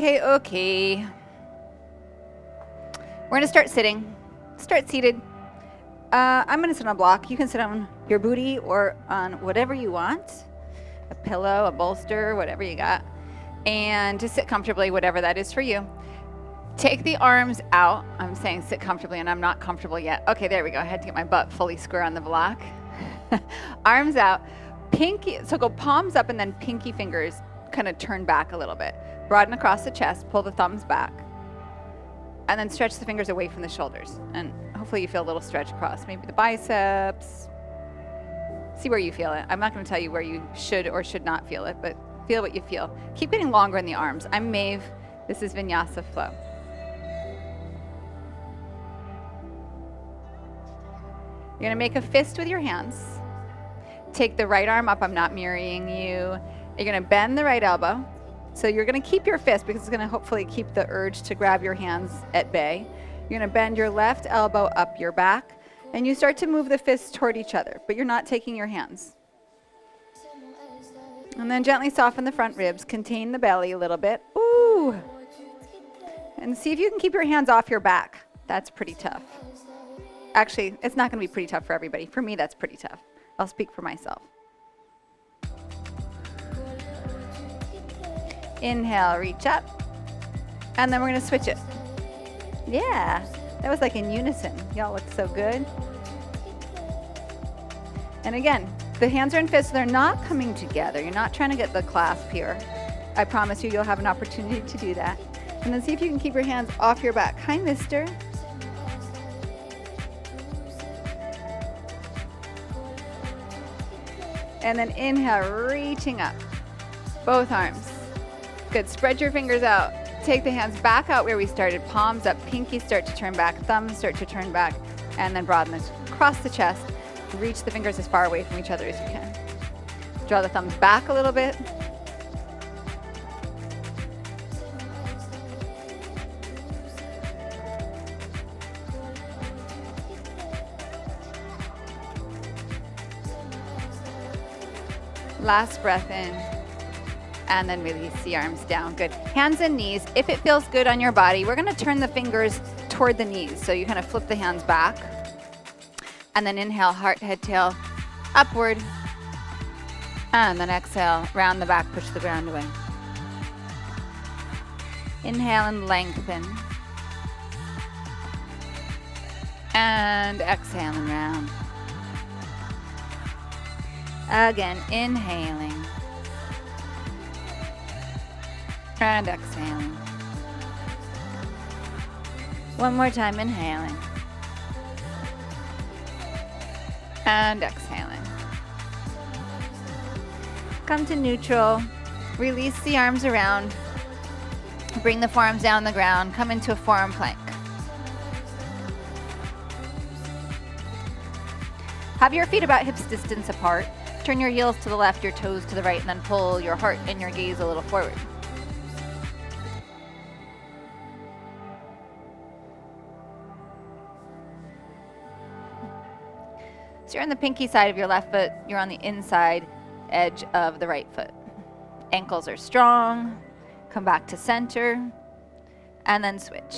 Okay, okay. We're gonna start sitting. Start seated. I'm gonna sit on a block. You can sit on your booty or on whatever you want. A pillow, a bolster, whatever you got. And just sit comfortably, whatever that is for you. Take the arms out. I'm saying sit comfortably and I'm not comfortable yet. Okay, there we go. I had to get my butt fully square on the block. Arms out. Pinky, so go palms up and then pinky fingers kind of turn back a little bit. Broaden across the chest, pull the thumbs back. And then stretch the fingers away from the shoulders. And hopefully you feel a little stretch across. Maybe the biceps. See where you feel it. I'm not going to tell you where you should or should not feel it, but feel what you feel. Keep getting longer in the arms. I'm Maeve. This is Vinyasa Flow. You're going to make a fist with your hands. Take the right arm up. I'm not mirroring you. You're going to bend the right elbow. So you're going to keep your fist because it's going to hopefully keep the urge to grab your hands at bay. You're going to bend your left elbow up your back. And you start to move the fists toward each other, but you're not taking your hands. And then gently soften the front ribs. Contain the belly a little bit. Ooh. And see if you can keep your hands off your back. That's pretty tough. Actually, it's not going to be pretty tough for everybody. For me, that's pretty tough. I'll speak for myself. Inhale, reach up. And then we're going to switch it. Yeah, that was like in unison. Y'all look so good. And again, the hands are in fists. They're not coming together. You're not trying to get the clasp here. I promise you, you'll have an opportunity to do that. And then see if you can keep your hands off your back. Hi, mister. And then inhale, reaching up. Both arms. Good. Spread your fingers out. Take the hands back out where we started. Palms up. Pinkies start to turn back. Thumbs start to turn back. And then broaden this across the chest. Reach the fingers as far away from each other as you can. Draw the thumbs back a little bit. Last breath in. And then release the arms down. Good. Hands and knees. If it feels good on your body, we're going to turn the fingers toward the knees. So you kind of flip the hands back. And then inhale, heart, head, tail, upward. And then exhale, round the back, push the ground away. Inhale and lengthen. And exhale and round. Again, inhaling. And exhaling. One more time, inhaling. And exhaling. Come to neutral. Release the arms around. Bring the forearms down the ground. Come into a forearm plank. Have your feet about hips distance apart. Turn your heels to the left, your toes to the right, and then pull your heart and your gaze a little forward. So you're on the pinky side of your left foot. You're on the inside edge of the right foot. Ankles are strong. Come back to center. And then switch.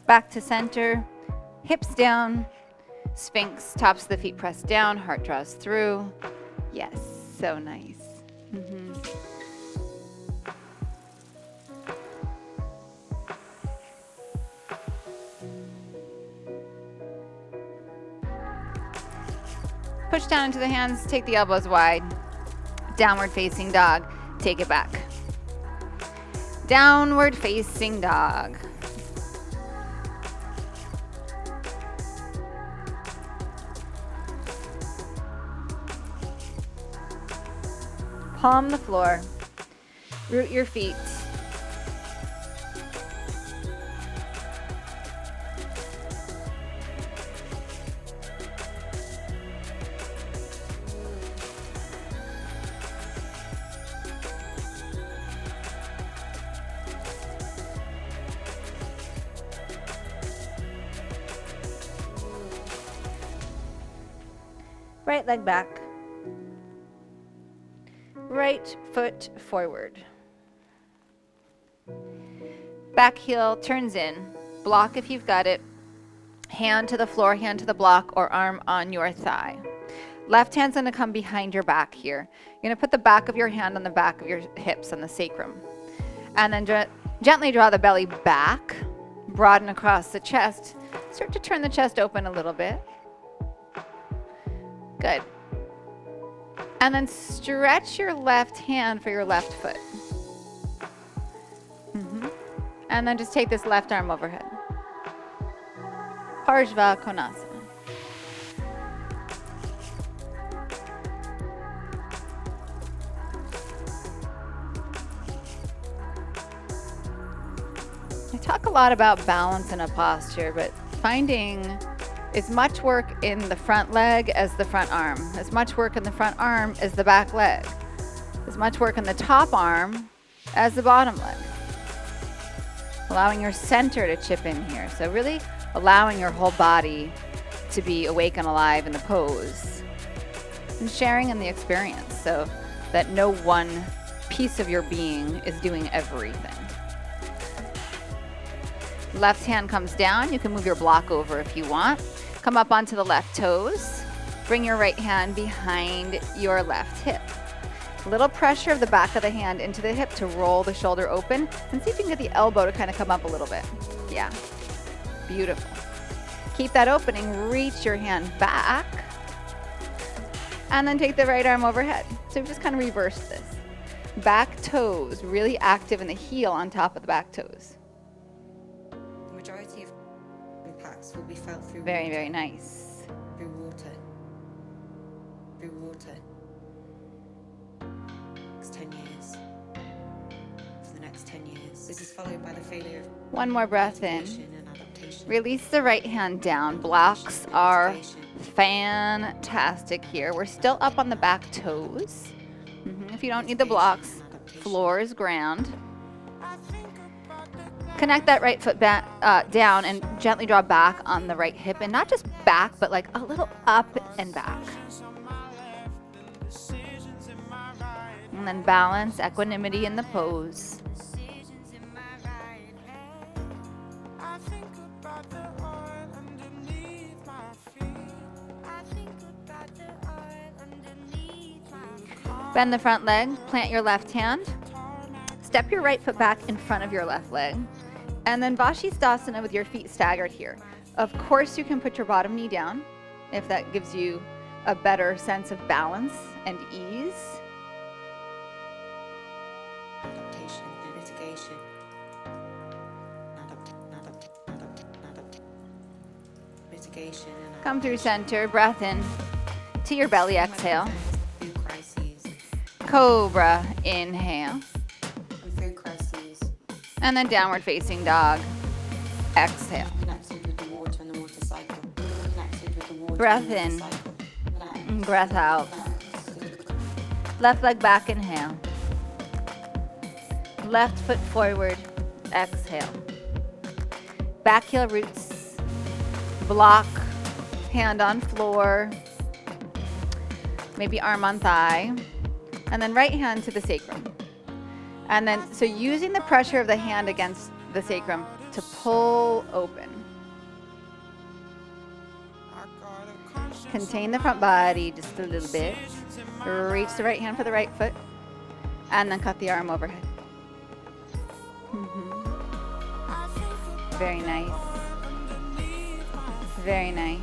Back to center, hips down, Sphinx, tops of the feet pressed down, heart draws through. Yes, so nice. Push down into the hands, take the elbows wide. Downward facing dog, take it back. Downward facing dog. Palm the floor. Root your feet. Right leg back. Right foot forward. Back heel turns in. Block if you've got it. Hand to the floor, hand to the block, or arm on your thigh. Left hand's going to come behind your back here. You're going to put the back of your hand on the back of your hips on the sacrum. And then gently draw the belly back. Broaden across the chest. Start to turn the chest open a little bit. Good. And then stretch your left hand for your left foot. And then just take this left arm overhead. Parshva Konasana. I talk a lot about balance in a posture, but finding as much work in the front leg as the front arm, as much work in the front arm as the back leg, as much work in the top arm as the bottom leg. Allowing your center to chip in here. So really allowing your whole body to be awake and alive in the pose and sharing in the experience so that no one piece of your being is doing everything. Left hand comes down. You can move your block over if you want. Come up onto the left toes. Bring your right hand behind your left hip. A little pressure of the back of the hand into the hip to roll the shoulder open, and see if you can get the elbow to kind of come up a little bit. Yeah, beautiful. Keep that opening, reach your hand back, and then take the right arm overhead. So we just kind of reverse this. Back toes, really active in the heel on top of the back toes. The majority of impacts will be felt through Very, water. very nice. Through water. Through water. Next 10 years. For the next 10 years. This is followed by the failure of One more breath in. motivation and adaptation. Release the right hand down. Blocks are fantastic here. We're still up on the back toes. If you don't need the blocks, floor is ground. Connect that right foot back, down and gently draw back on the right hip. And not just back, but like a little up and back. And then balance, equanimity in the pose. Bend the front leg, plant your left hand. Step your right foot back in front of your left leg. And then Vashisthasana with your feet staggered here. Of course, you can put your bottom knee down if that gives you a better sense of balance and ease. Adaptation and mitigation. Mitigation and Come through center, breath in to your belly, exhale. through crises. Cobra, inhale. And through crises. And then downward facing dog, exhale. Connected with the water and the water cycle. Connected with the water Breath and in. the water cycle. And breath out. Left leg back, inhale. Left foot forward, exhale. Back heel roots, block, hand on floor, maybe arm on thigh, and then right hand to the sacrum. And then, so using the pressure of the hand against the sacrum to pull open. Contain the front body just a little bit. Reach the right hand for the right foot, and then cut the arm overhead. Very nice. Very nice.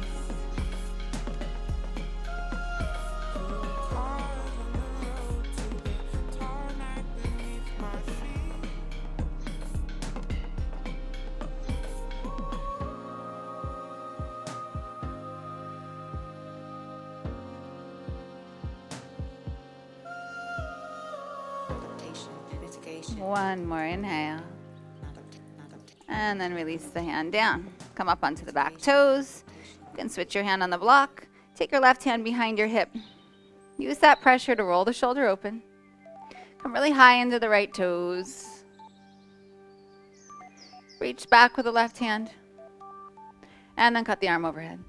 Adaptation and mitigation. One more inhale. And then release the hand down. Come up onto the back toes. You can switch your hand on the block. Take your left hand behind your hip. Use that pressure to roll the shoulder open. Come really high into the right toes. Reach back with the left hand. And then cut the arm overhead.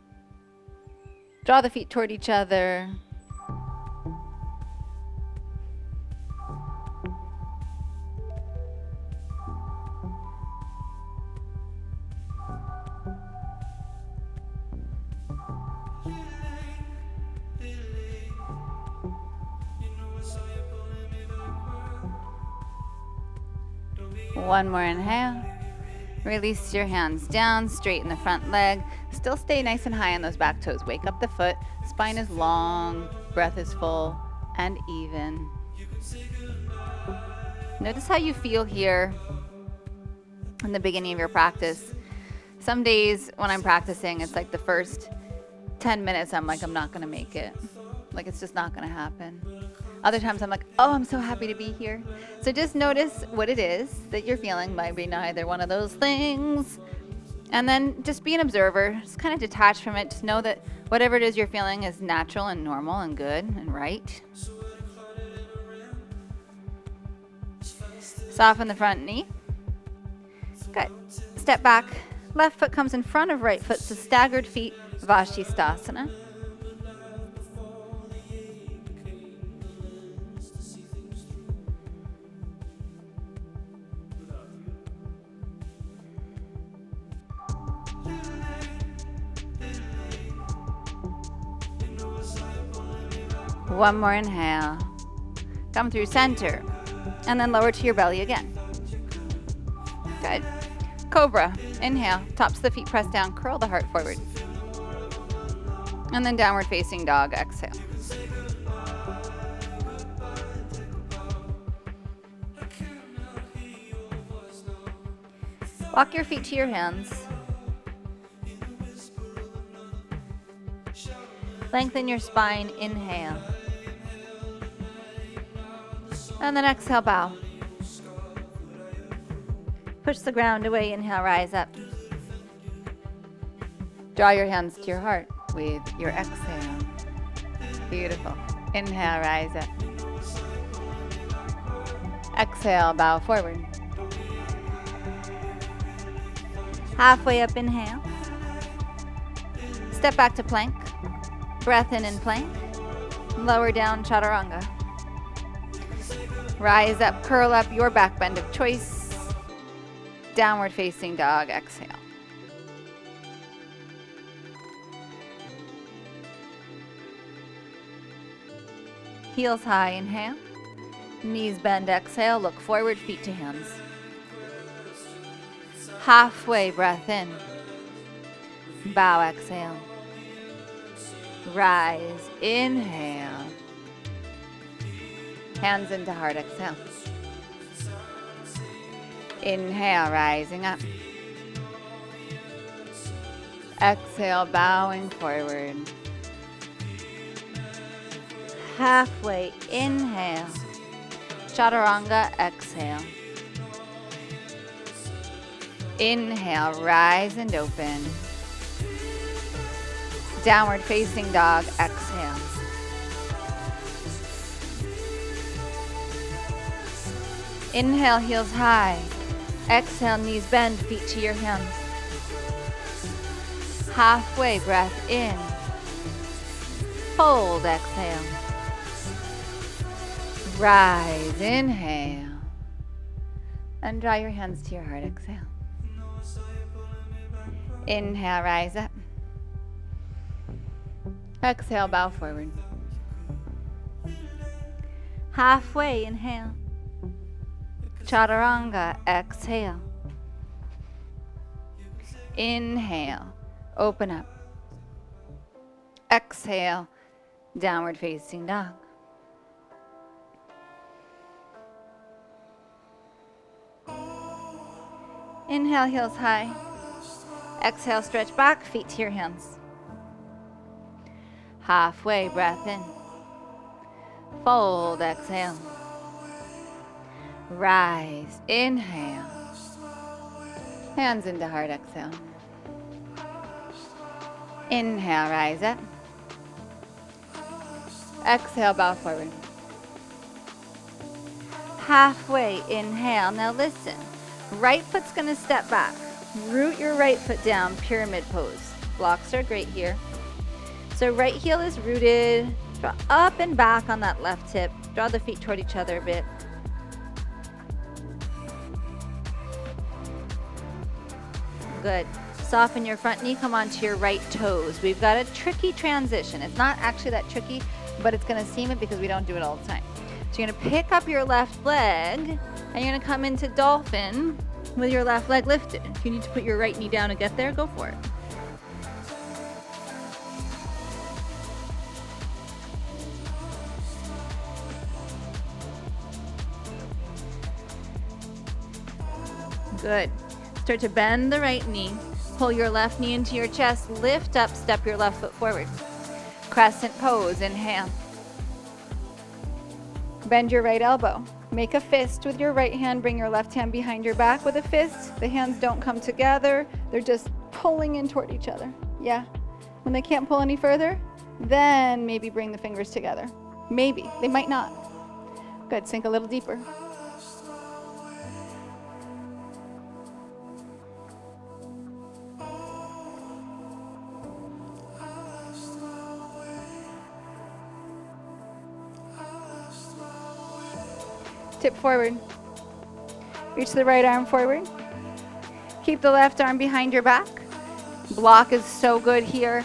Draw the feet toward each other. One more inhale. Release your hands down, straighten the front leg. Still stay nice and high on those back toes. Wake up the foot. Spine is long, breath is full and even. Notice how you feel here in the beginning of your practice. Some days when I'm practicing, it's like the first 10 minutes, I'm like, I'm not gonna make it. Like, it's just not gonna happen. Other times I'm like, oh, I'm so happy to be here. So just notice what it is that you're feeling. Might be neither one of those things. And then just be an observer. Just kind of detach from it. Just know that whatever it is you're feeling is natural and normal and good and right. Soften the front knee. Good. Step back. Left foot comes in front of right foot. So staggered feet, Vashisthasana. One more inhale. Come through center. And then lower to your belly again. Good. Cobra. Inhale. Tops of the feet press down. Curl the heart forward. And then downward facing dog. Exhale. Walk your feet to your hands. Lengthen your spine. Inhale. And then exhale, bow. Push the ground away. Inhale, rise up. Draw your hands to your heart with your exhale. Beautiful. Inhale, rise up. Exhale, bow forward. Halfway up, inhale. Step back to plank. Breath in plank. Lower down, chaturanga. Rise up, curl up, your back bend of choice. Downward facing dog, exhale. Heels high, inhale. Knees bend, exhale. Look forward, feet to hands. Halfway, breath in. Bow, exhale. Rise, inhale. Hands into heart, exhale. Inhale, rising up. Exhale, bowing forward. Halfway, inhale. Chaturanga, exhale. Inhale, rise and open. Downward facing dog, exhale. Inhale, heels high. Exhale, knees bend, feet to your hands. Halfway, breath in. Fold, exhale. Rise, inhale. And draw your hands to your heart, exhale. Inhale, rise up. Exhale, bow forward. Halfway, inhale. Chaturanga, exhale. Inhale, open up. Exhale, downward facing dog. Inhale, heels high. Exhale, stretch back, feet to your hands. Halfway, breath in. Fold, exhale. Rise, inhale. Hands into heart, exhale. Inhale, rise up. Exhale, bow forward. Halfway, inhale. Now listen, right foot's gonna step back. Root your right foot down, pyramid pose. Blocks are great here. So right heel is rooted. Draw up and back on that left hip. Draw the feet toward each other a bit. Good. Soften your front knee, come onto your right toes. We've got a tricky transition. It's not actually that tricky, but it's gonna seem it because we don't do it all the time. So you're gonna pick up your left leg and you're gonna come into dolphin with your left leg lifted. If you need to put your right knee down to get there, go for it. Good. Start to bend the right knee. Pull your left knee into your chest. Lift up, step your left foot forward. Crescent pose, inhale. Bend your right elbow. Make a fist with your right hand. Bring your left hand behind your back with a fist. The hands don't come together. They're just pulling in toward each other. Yeah. When they can't pull any further, then maybe bring the fingers together. Maybe. They might not. Good. Sink a little deeper. Tip forward. Reach the right arm forward. Keep the left arm behind your back. Block is so good here.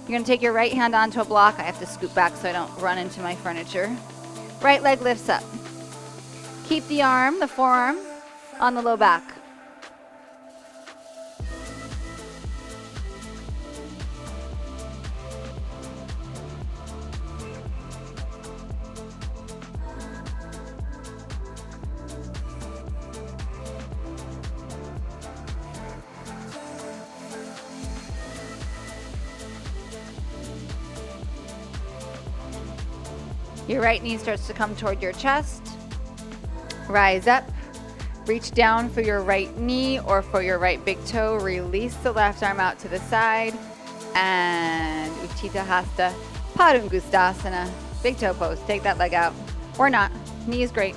You're going to take your right hand onto a block. I have to scoot back so I don't run into my furniture. Right leg lifts up. Keep the arm, the forearm, on the low back. Your right knee starts to come toward your chest. Rise up. Reach down for your right knee or for your right big toe. Release the left arm out to the side. And Utthita Hasta Padangusthasana. Big toe pose. Take that leg out. Or not. Knee is great.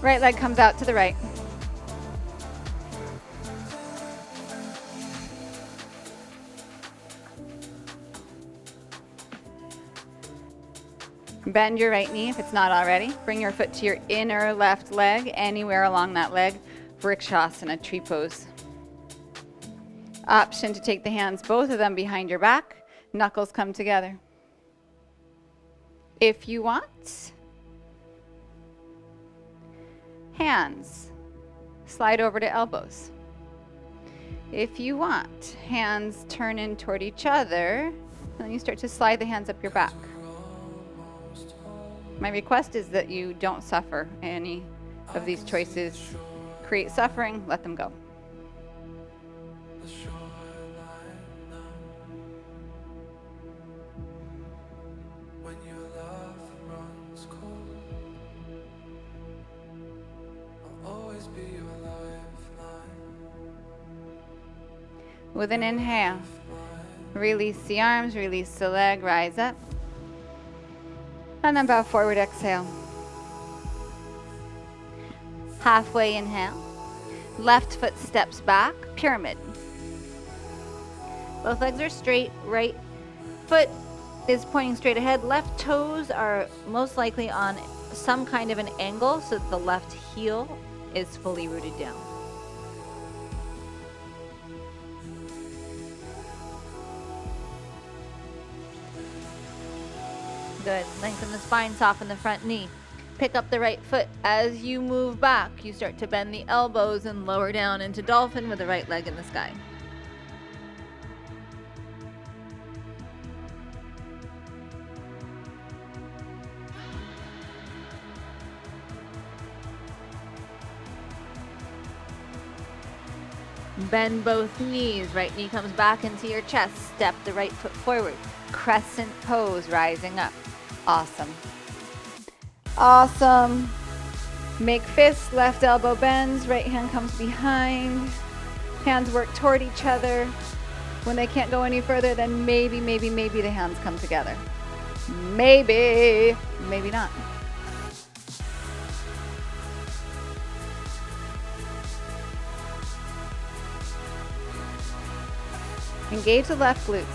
Right leg comes out to the right. Bend your right knee if it's not already. Bring your foot to your inner left leg, anywhere along that leg. Vrikshasana, tree pose. Option to take the hands, both of them behind your back. Knuckles come together. If you want, hands slide over to elbows. If you want, hands turn in toward each other, and then you start to slide the hands up your back. My request is that you don't suffer any of these choices. Create suffering, let them go. With an inhale, release the arms, release the leg, rise up. And then bow forward, exhale. Halfway inhale. Left foot steps back, pyramid. Both legs are straight, right foot is pointing straight ahead. Left toes are most likely on some kind of an angle so that the left heel is fully rooted down. Good. Lengthen the spine, soften the front knee. Pick up the right foot. As you move back, you start to bend the elbows and lower down into dolphin with the right leg in the sky. Bend both knees. Right knee comes back into your chest. Step the right foot forward. Crescent pose, rising up. Awesome. Awesome. Make fists, left elbow bends, right hand comes behind. Hands work toward each other. When they can't go any further, then maybe the hands come together. Maybe, maybe not. Engage the left glutes.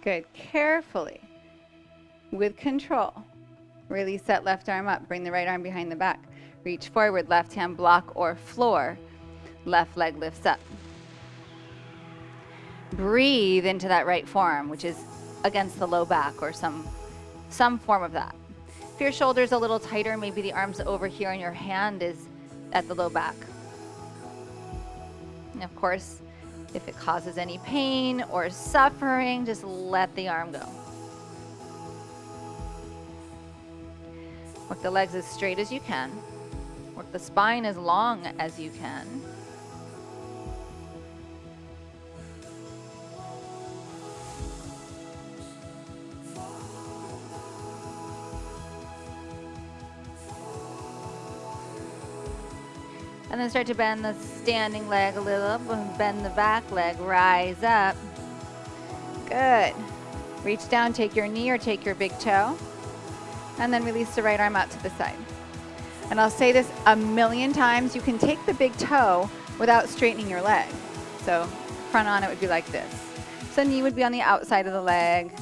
Good. Carefully, with control, release that left arm up. Bring the right arm behind the back. Reach forward, left hand block or floor. Left leg lifts up. Breathe into that right forearm, which is against the low back or some form of that. If your shoulder's a little tighter, maybe the arm's over here and your hand is at the low back. And of course, if it causes any pain or suffering, just let the arm go. Work the legs as straight as you can. Work the spine as long as you can. And then start to bend the standing leg a little, bend the back leg, rise up. Good. Reach down, take your knee or take your big toe, and then release the right arm out to the side. And I'll say this a million times, you can take the big toe without straightening your leg. So front on it would be like this. So knee would be on the outside of the leg.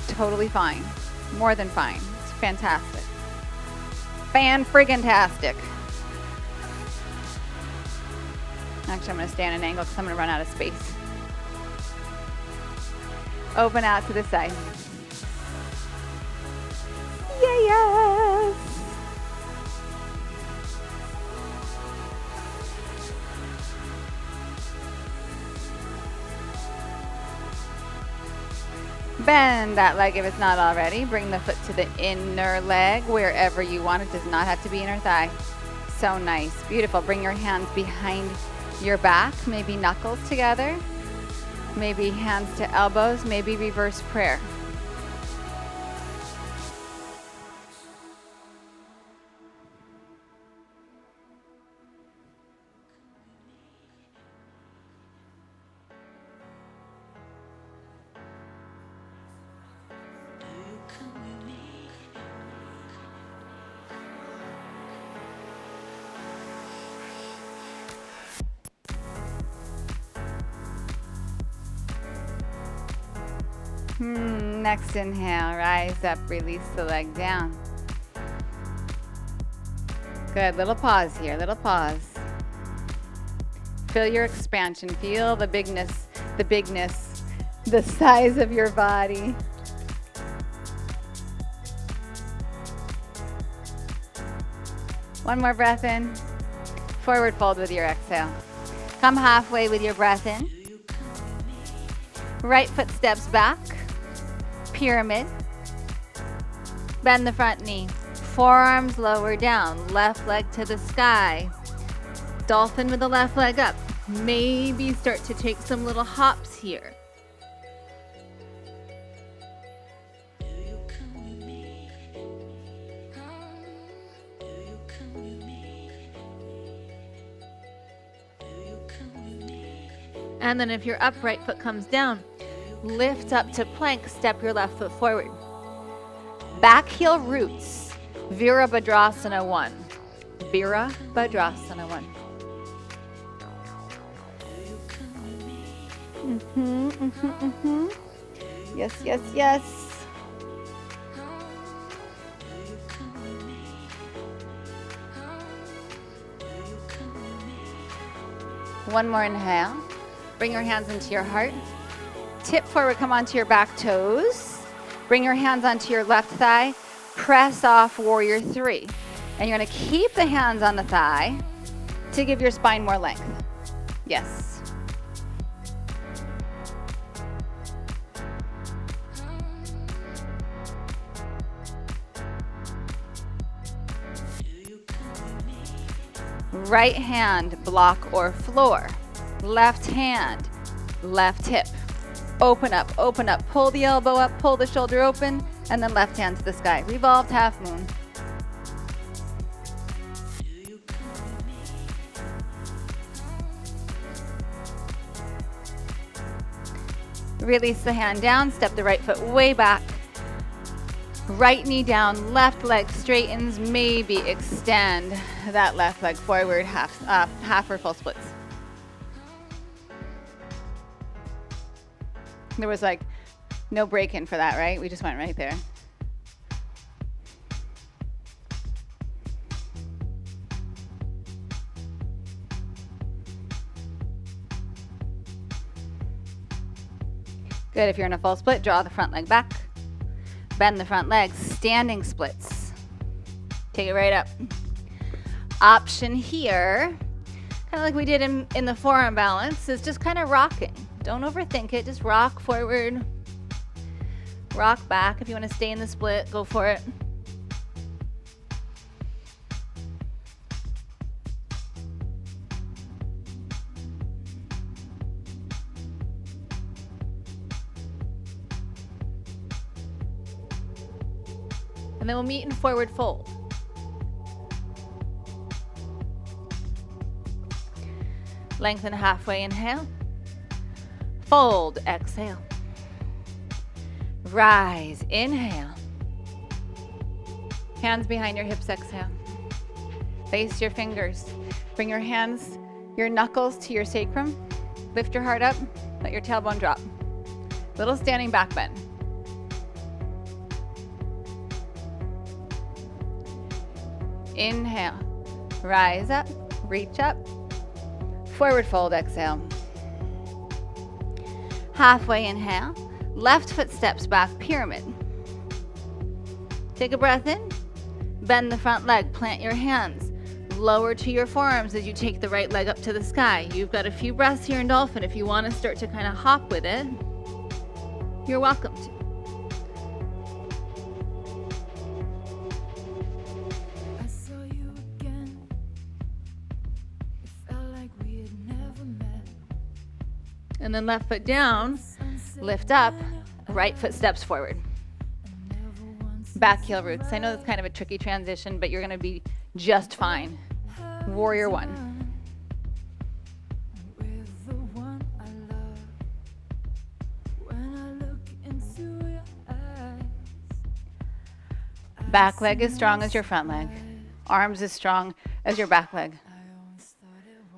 Totally fine. More than fine. It's fantastic. Fan-friggin-tastic. Actually, I'm going to stay on an angle because I'm going to run out of space. Open out to the side. Yes! Bend that leg if it's not already. Bring the foot to the inner leg wherever you want. It does not have to be inner thigh. So nice. Beautiful. Bring your hands behind your back, maybe knuckles together, maybe hands to elbows, maybe reverse prayer. Next inhale, rise up, release the leg down. Good, little pause here, little pause. Feel your expansion, feel the bigness, the size of your body. One more breath in. Forward fold with your exhale. Come halfway with your breath in. Right foot steps back. Pyramid. Bend the front knee. Forearms lower down. Left leg to the sky. Dolphin with the left leg up. Maybe start to take some little hops here. And then if your upright foot comes down, lift up to plank, step your left foot forward. Back heel roots, Virabhadrasana 1. Virabhadrasana 1. Yes, yes, yes. One more inhale. Bring your hands into your heart. Tip forward, come onto your back toes. Bring your hands onto your left thigh. Press off warrior 3. And you're going to keep the hands on the thigh to give your spine more length. Yes. Right hand, block or floor. Left hand, left hip. Open up, pull the elbow up, pull the shoulder open, and then left hand to the sky. Revolved half moon. Release the hand down, step the right foot way back. Right knee down, left leg straightens, maybe extend that left leg forward, half or full splits. There was like no break in for that, right? We just went right there. Good. If you're in a full split, draw the front leg back. Bend the front leg, standing splits. Take it right up. Option here, kind of like we did in the forearm balance, is just kind of rocking. Don't overthink it, just rock forward, rock back. If you want to stay in the split, go for it. And then we'll meet in forward fold. Lengthen halfway, inhale. Fold, exhale. Rise, inhale. Hands behind your hips, exhale. Face your fingers. Bring your hands, your knuckles to your sacrum. Lift your heart up, let your tailbone drop. Little standing back bend. Inhale, rise up, reach up, forward fold, exhale. Halfway inhale, left foot steps back, pyramid. Take a breath in, bend the front leg, plant your hands, lower to your forearms as you take the right leg up to the sky. You've got a few breaths here in dolphin. If you want to start to kind of hop with it, you're welcome to. And then left foot down, lift up, right foot steps forward. Back heel roots. I know that's kind of a tricky transition, but you're going to be just fine. Warrior one. Back leg as strong as your front leg. Arms as strong as your back leg.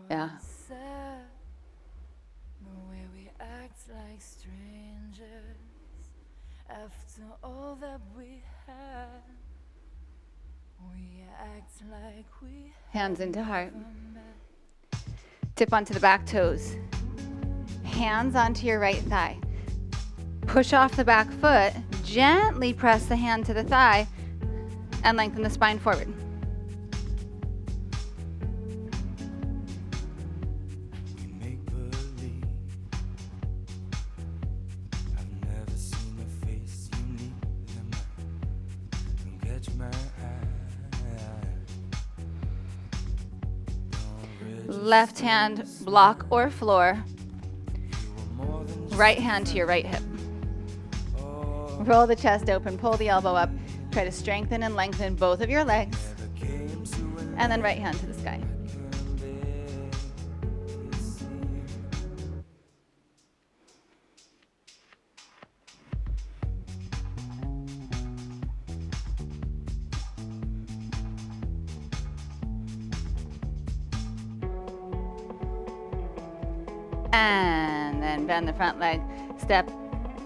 Yeah. After all that we had, we act like we hands into heart. Tip onto the back toes. Hands onto your right thigh. Push off the back foot. Gently press the hand to the thigh and lengthen the spine forward. Left hand block or floor. Right hand to your right hip. Roll the chest open, pull the elbow up. Try to strengthen and lengthen both of your legs. And then right hand to the sky. And then bend the front leg, step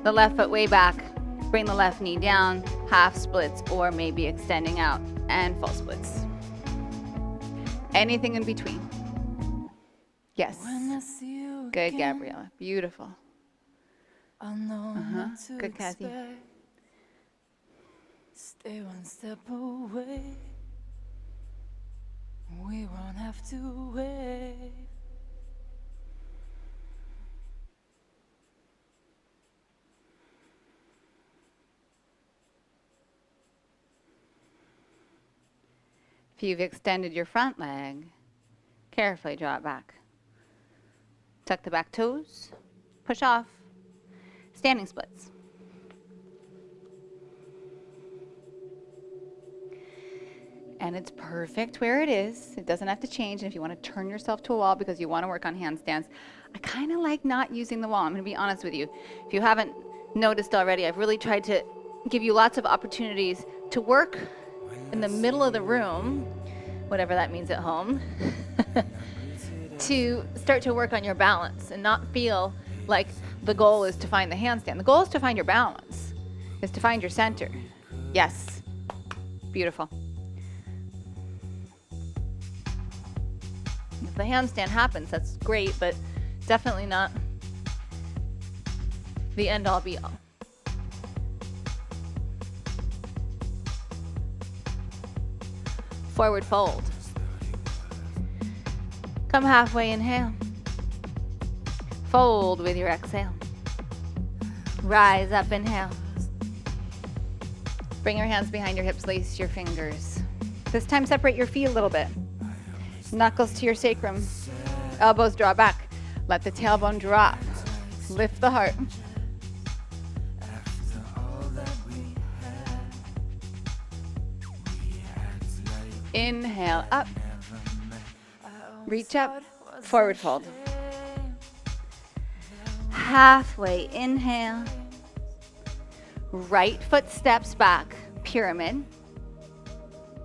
the left foot way back, bring the left knee down, half splits or maybe extending out, and full splits. Anything in between. Yes. Good, Gabriella. Beautiful. Good, Kathy. Stay one step away. We won't have to wait. If you've extended your front leg, carefully draw it back. Tuck the back toes, push off, standing splits. And it's perfect where it is. It doesn't have to change. And if you want to turn yourself to a wall because you want to work on handstands, I kind of like not using the wall. I'm going to be honest with you. If you haven't noticed already, I've really tried to give you lots of opportunities to work in the middle of the room, whatever that means at home, to start to work on your balance and not feel like the goal is to find the handstand. The goal is to find your balance, is to find your center. Yes. Beautiful. If the handstand happens, that's great, but definitely not the end all be all. Forward fold. Come halfway, inhale. Fold with your exhale. Rise up, inhale. Bring your hands behind your hips, lace your fingers. This time separate your feet a little bit. Knuckles to your sacrum. Elbows draw back. Let the tailbone drop. Lift the heart. Inhale up. Reach up. Forward fold. Halfway inhale. Right foot steps back. Pyramid.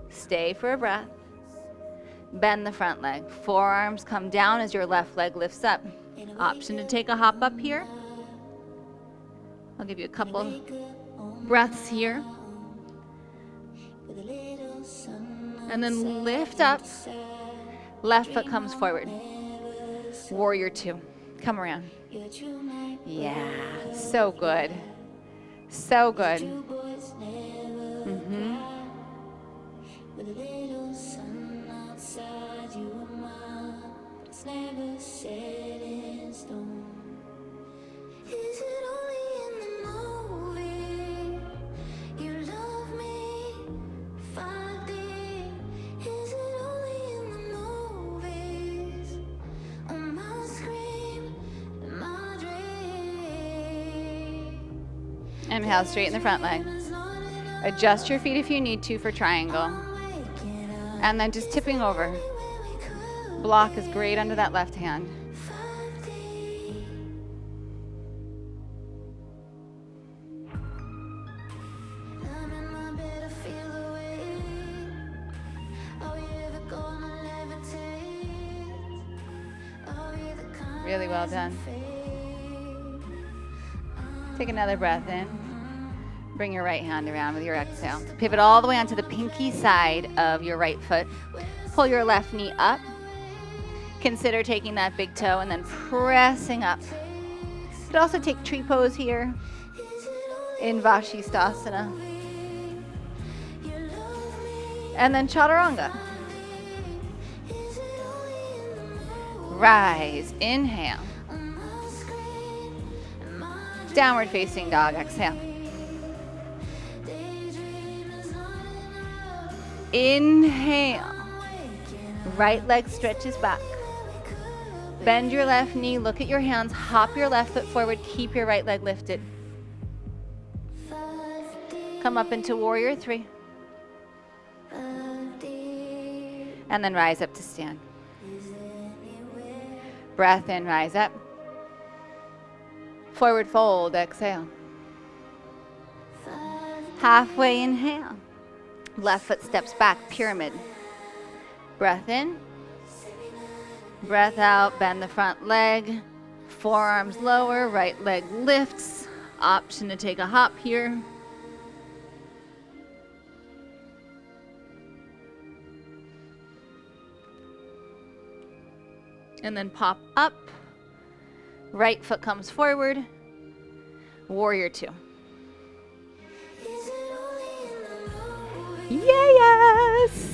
Stay for a breath. Bend the front leg. Forearms come down as your left leg lifts up. Option to take a hop up here. I'll give you a couple breaths here. And then lift up. Left foot comes forward. Warrior two. Come around. Yeah, so good. So good. Mm-hmm. Inhale, straighten the front leg. Adjust your feet if you need to for triangle. And then just tipping over. Block is great under that left hand. Really well done. Take another breath in. Bring your right hand around with your exhale. Pivot all the way onto the pinky side of your right foot. Pull your left knee up. Consider taking that big toe and then pressing up. You could also take tree pose here in Vashisthasana. And then Chaturanga. Rise, inhale. Downward facing dog, exhale. Inhale. Right leg stretches back. Bend your left knee, look at your hands, hop your left foot forward, keep your right leg lifted. Come up into warrior three. And then rise up to stand. Breath in, rise up. Forward fold, exhale. Halfway inhale. Left foot steps back, pyramid. Breath in. Breath out, bend the front leg. Forearms lower, right leg lifts. Option to take a hop here. And then pop up. Right foot comes forward. Warrior two. Yes!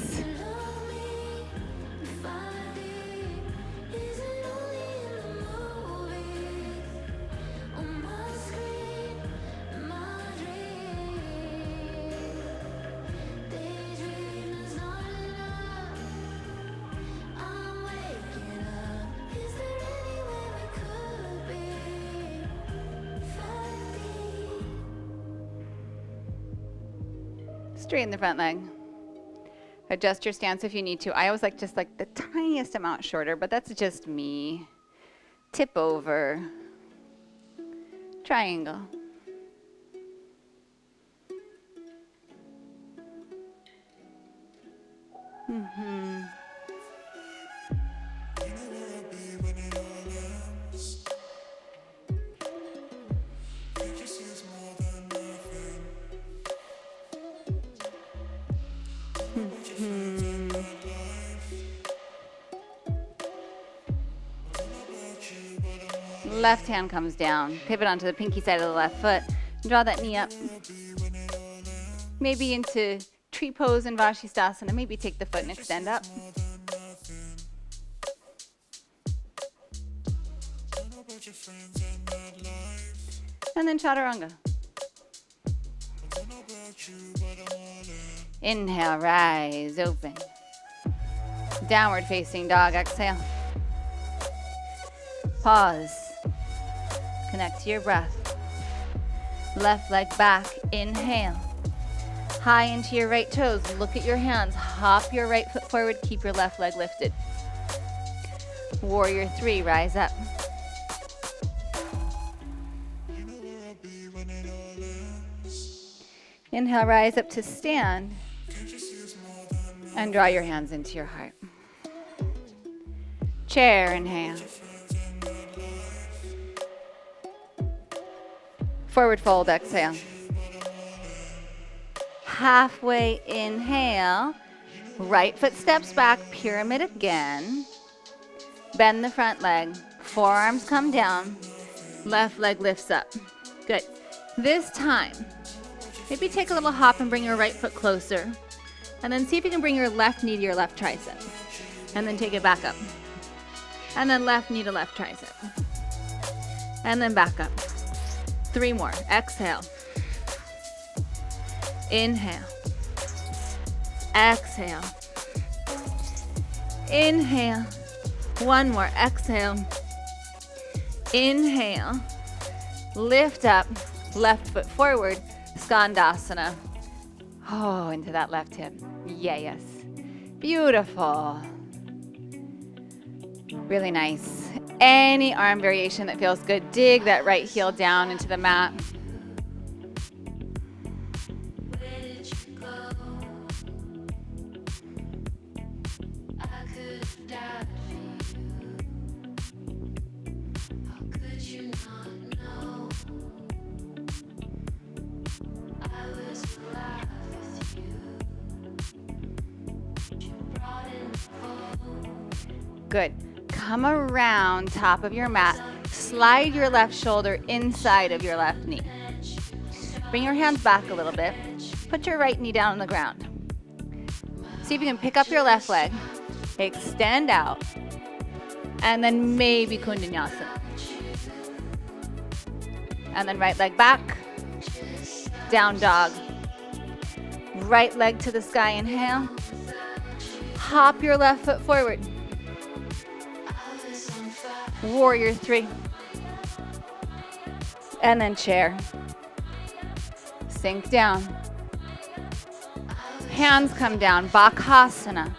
Straighten the front leg. Adjust your stance if you need to. I always like just like the tiniest amount shorter, but that's just me. Tip over. Triangle. Mm-hmm. Left hand comes down. Pivot onto the pinky side of the left foot. Draw that knee up. Maybe into tree pose in Vashisthasana. Maybe take the foot and extend up. And then Chaturanga. Inhale, rise, open. Downward facing dog, exhale. Pause. Connect to your breath. Left leg back, inhale. High into your right toes, look at your hands. Hop your right foot forward, keep your left leg lifted. Warrior 3, rise up. Inhale, rise up to stand. And draw your hands into your heart. Chair, inhale. Forward fold, exhale. Halfway inhale. Right foot steps back, pyramid again. Bend the front leg. Forearms come down. Left leg lifts up. Good. This time, maybe take a little hop and bring your right foot closer. And then see if you can bring your left knee to your left tricep. And then take it back up. And then left knee to left tricep. And then back up. 3 more. Exhale. Inhale. Exhale. Inhale. 1 more. Exhale. Inhale. Lift up. Left foot forward. Skandasana. Oh, into that left hip. Yeah, yes. Beautiful. Really nice. Any arm variation that feels good. Dig that right heel down into the mat. Good. Come around top of your mat. Slide your left shoulder inside of your left knee. Bring your hands back a little bit. Put your right knee down on the ground. See if you can pick up your left leg. Extend out. And then maybe Kundanyasana. And then right leg back. Down dog. Right leg to the sky, inhale. Hop your left foot forward. Warrior 3. And then chair. Sink down. Hands come down, Bakasana.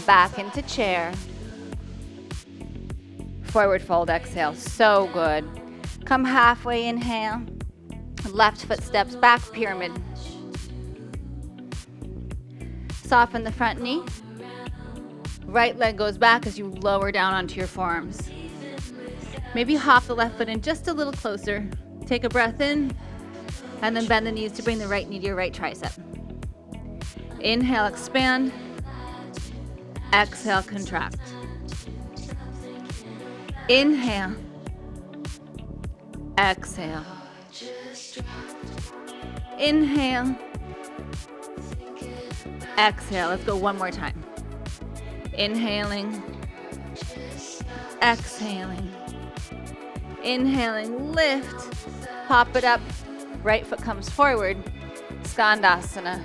Back into chair. Forward fold, exhale. So good. Come halfway, inhale. Left foot steps back, pyramid. Soften the front knee. Right leg goes back as you lower down onto your forearms. Maybe hop the left foot in just a little closer. Take a breath in, and then bend the knees to bring the right knee to your right tricep. Inhale, expand. Exhale, contract. Inhale. Exhale. Inhale. Exhale. Let's go one more time. Inhaling. Exhaling. Inhaling, lift. Pop it up. Right foot comes forward. Skandasana.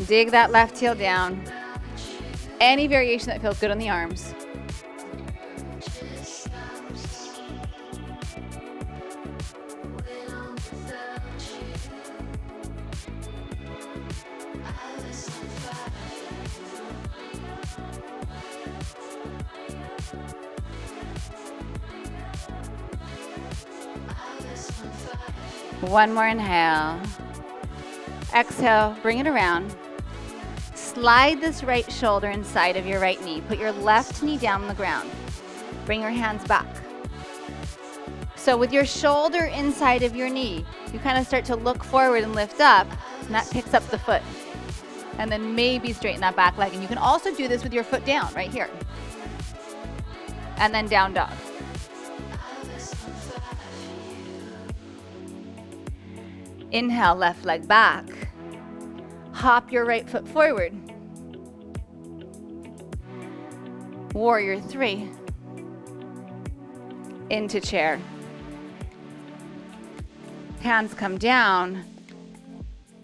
Dig that left heel down. Any variation that feels good on the arms. One more inhale. Exhale, bring it around. Slide this right shoulder inside of your right knee. Put your left knee down on the ground. Bring your hands back. So with your shoulder inside of your knee, you kind of start to look forward and lift up, and that picks up the foot. And then maybe straighten that back leg. And you can also do this with your foot down right here. And then down dog. Inhale, left leg back. Hop your right foot forward. Warrior 3. Into chair. Hands come down.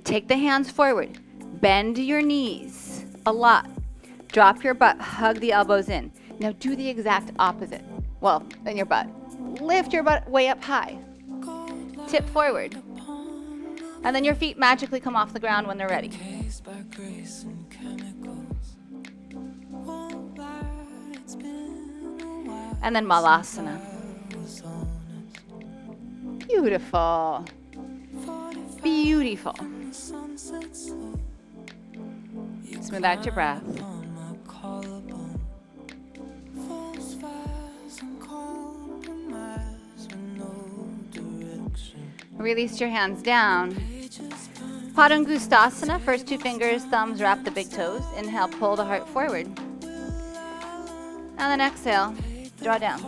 Take the hands forward. Bend your knees a lot. Drop your butt, hug the elbows in. Now do the exact opposite. Well, in your butt. Lift your butt way up high. Tip forward. And then your feet magically come off the ground when they're ready. And then Malasana. Beautiful. Beautiful. Smooth out your breath. Release your hands down. Padangustasana, first 2 fingers, thumbs wrap the big toes. Inhale, pull the heart forward. And then exhale, draw down.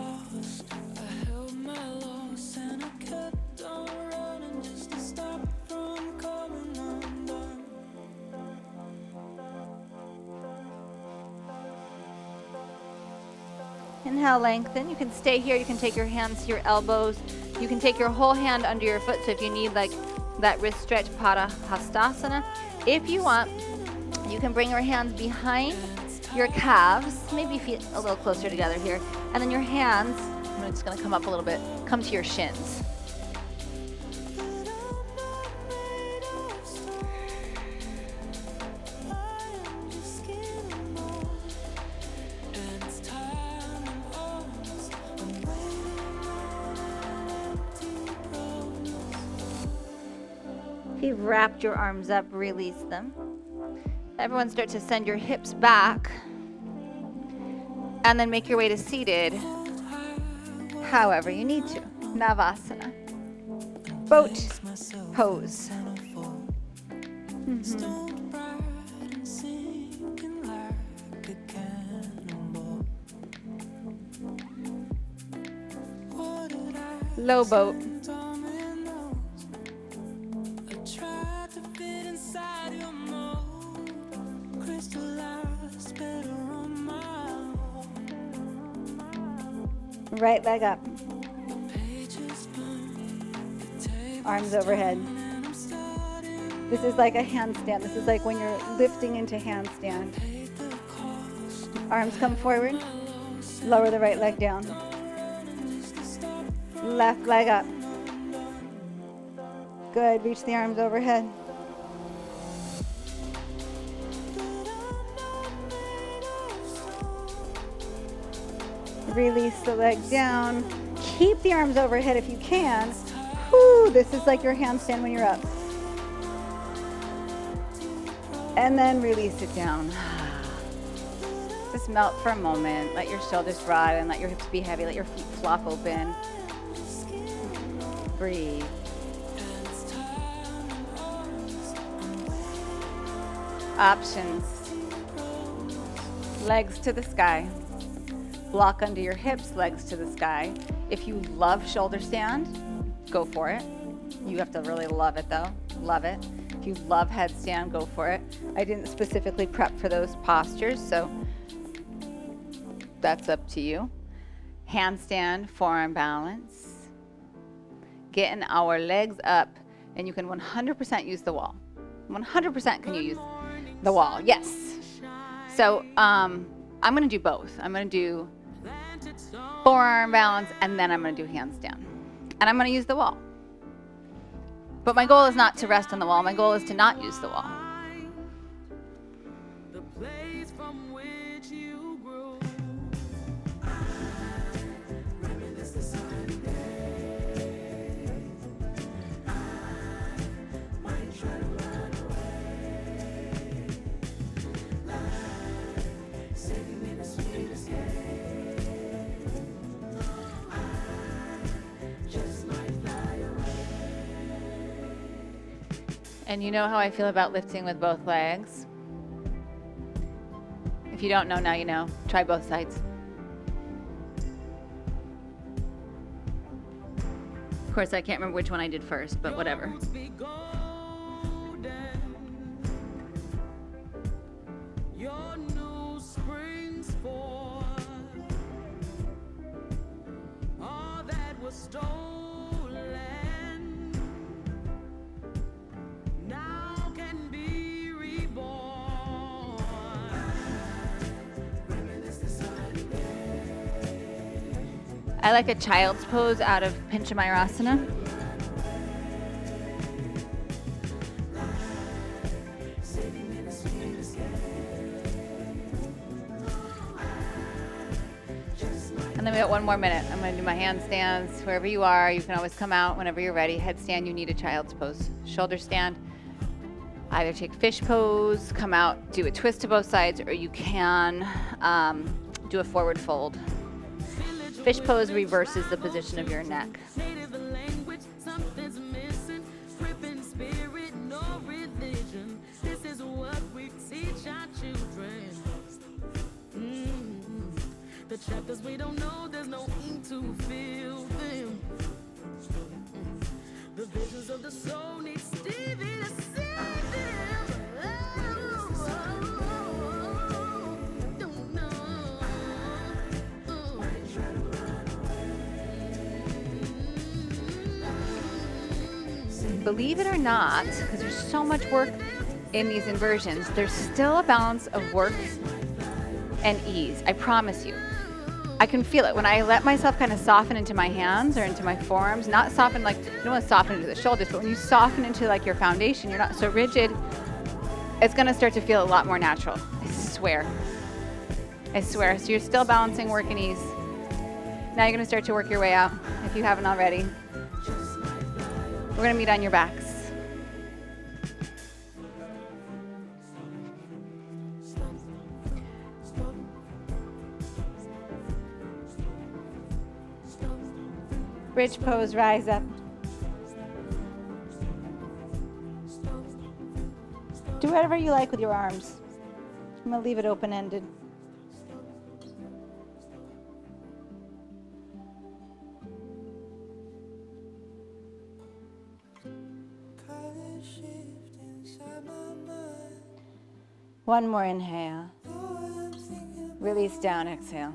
Inhale, lengthen. You can stay here. You can take your hands to your elbows. You can take your whole hand under your foot. So if you need like that wrist stretch, Pada Hastasana. If you want, you can bring your hands behind your calves, maybe feet a little closer together here. And then your hands, I'm just gonna come up a little bit, come to your shins. If you've wrapped your arms up, release them. Everyone start to send your hips back. And then make your way to seated, however you need to. Navasana. Boat pose. Low boat. Right leg up. Arms overhead. This is like a handstand. This is like when you're lifting into handstand. Arms come forward. Lower the right leg down. Left leg up. Good. Reach the arms overhead. Release the leg down. Keep the arms overhead if you can. Whew, this is like your handstand when you're up. And then release it down. Just melt for a moment. Let your shoulders broaden. Let your hips be heavy. Let your feet flop open. Breathe. Options. Legs to the sky. Block under your hips, legs to the sky. If you love shoulder stand, go for it. You have to really love it though. Love it. If you love headstand, go for it. I didn't specifically prep for those postures, so that's up to you. Handstand, forearm balance. Getting our legs up, and you can 100% use the wall. 100% can you use the wall, yes. So I'm gonna do both. I'm gonna do forearm balance, and then I'm gonna do handstand. And I'm gonna use the wall. But my goal is not to rest on the wall. My goal is to not use the wall. And you know how I feel about lifting with both legs. If you don't know, now you know. Try both sides. Of course, I can't remember which one I did first, but whatever. I like a child's pose out of Panchamayurasana. And then we got 1 more minute. I'm gonna do my handstands. Wherever you are, you can always come out whenever you're ready. Headstand, you need a child's pose. Shoulder stand, either take fish pose, come out, do a twist to both sides, or you can do a forward fold. Fish pose reverses the position of your neck. The chapters we don't know, there's no ink to fill them. The visions of the soul need Stevie to seal them. Don't know. Believe it or not, because there's so much work in these inversions, there's still a balance of work and ease. I promise you. I can feel it when I let myself kind of soften into my hands or into my forearms. Not soften like, you don't want to soften into the shoulders, but when you soften into like your foundation, you're not so rigid, it's going to start to feel a lot more natural. I swear. I swear. So you're still balancing work and ease. Now you're going to start to work your way out if you haven't already. We're going to meet on your backs. Bridge pose, rise up. Do whatever you like with your arms. I'm going to leave it open-ended. One more inhale. Release down, exhale.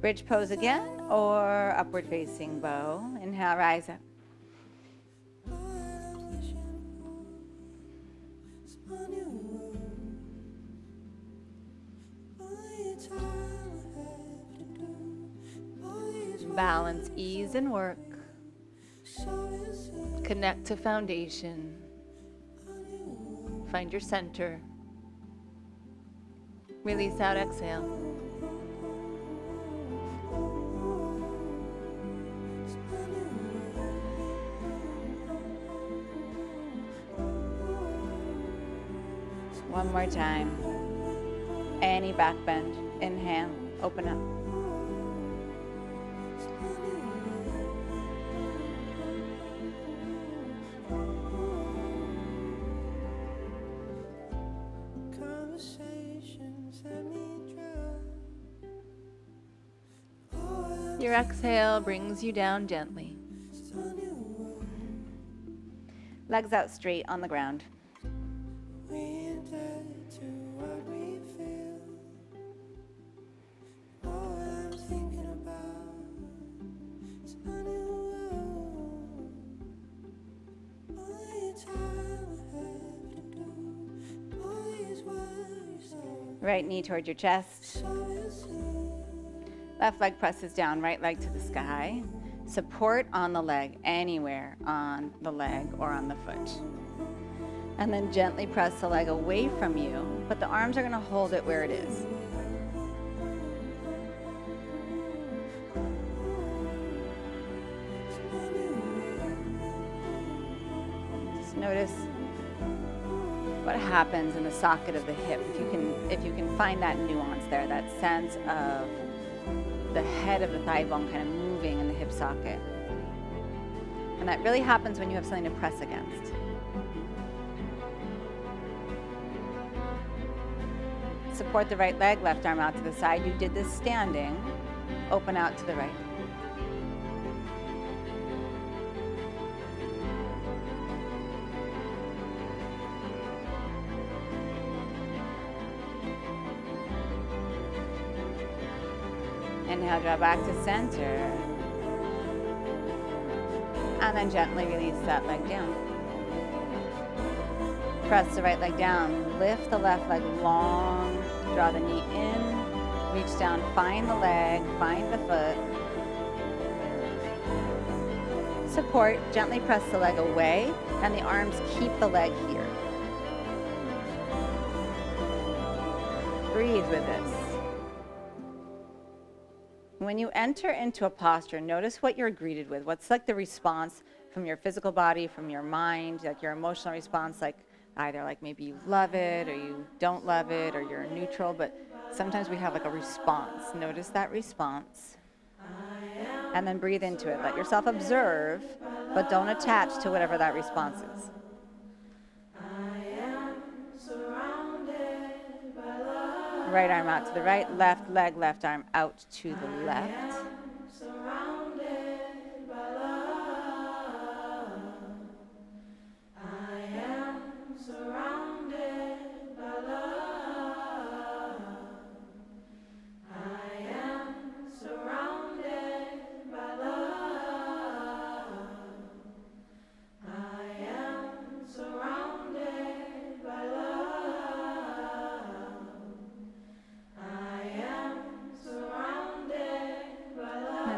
Bridge pose again, or upward facing bow. Inhale, rise up. Balance, ease, and work. Connect to foundation. Find your center. Release out, exhale. One more time. Any back bend. Inhale, open up. Your exhale brings you down gently. Legs out straight on the ground. Right knee toward your chest. Left leg presses down, right leg to the sky. Support on the leg, anywhere on the leg or on the foot. And then gently press the leg away from you, but the arms are going to hold it where it is. Just notice what happens in the socket of the hip. If you can find that nuance there, that sense of the head of the thigh bone kind of moving in the hip socket. And that really happens when you have something to press against. Support the right leg, left arm out to the side. You did this standing. Open out to the right. Inhale, draw back to center. And then gently release that leg down. Press the right leg down. Lift the left leg long. Draw the knee in. Reach down. Find the leg. Find the foot. Support. Gently press the leg away. And the arms keep the leg here. Breathe with this. When you enter into a posture, notice what you're greeted with. What's like the response from your physical body, from your mind, like your emotional response, like either like maybe you love it or you don't love it or you're neutral, but sometimes we have like a response. Notice that response. And then breathe into it. Let yourself observe, but don't attach to whatever that response is. Right arm out to the right, left leg, left arm out to the left.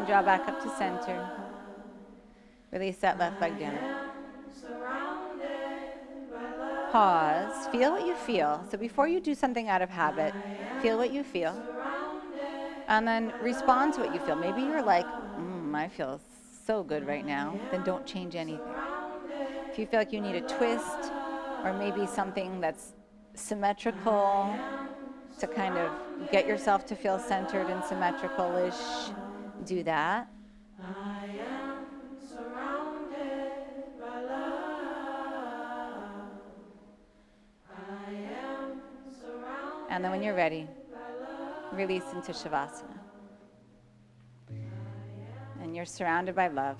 Draw back up to center. Release that left leg down. Pause. Feel what you feel. So before you do something out of habit, feel what you feel. And then respond to what you feel. Maybe you're like, I feel so good right now. Then don't change anything. If you feel like you need a twist or maybe something that's symmetrical to kind of get yourself to feel centered and symmetrical-ish, do that. And then when you're ready, release into Shavasana. And you're surrounded by love.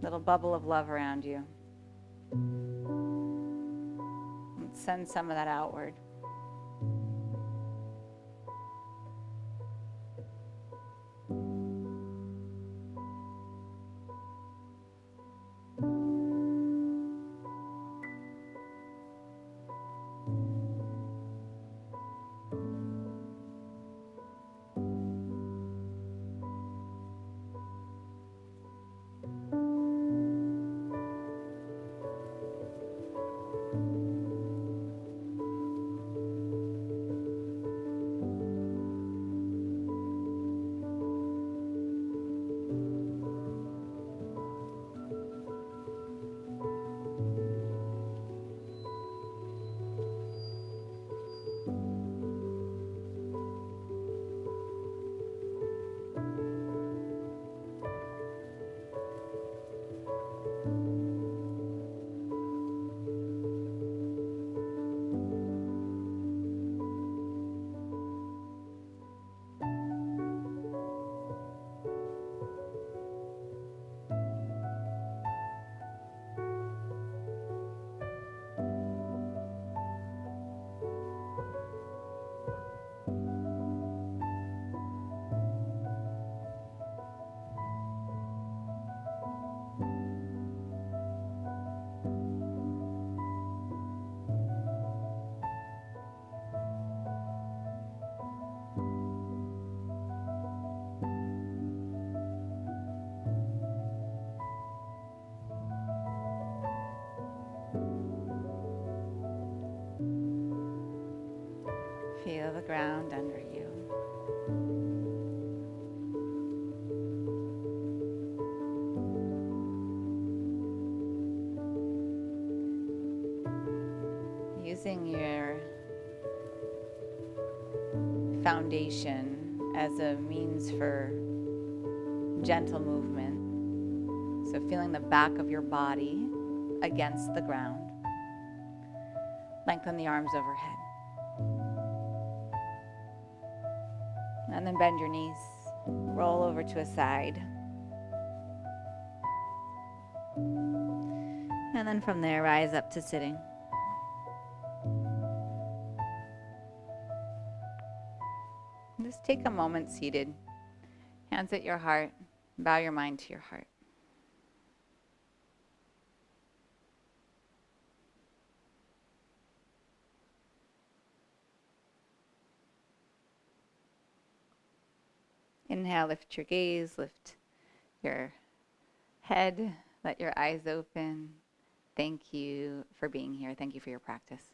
Little bubble of love around you. And send some of that outward. Feel the ground under you. Using your foundation as a means for gentle movement. So feeling the back of your body against the ground. Lengthen the arms overhead. And then bend your knees. Roll over to a side. And then from there, rise up to sitting. Just take a moment seated. Hands at your heart. Bow your mind to your heart. Inhale, lift your gaze, lift your head, let your eyes open. Thank you for being here. Thank you for your practice.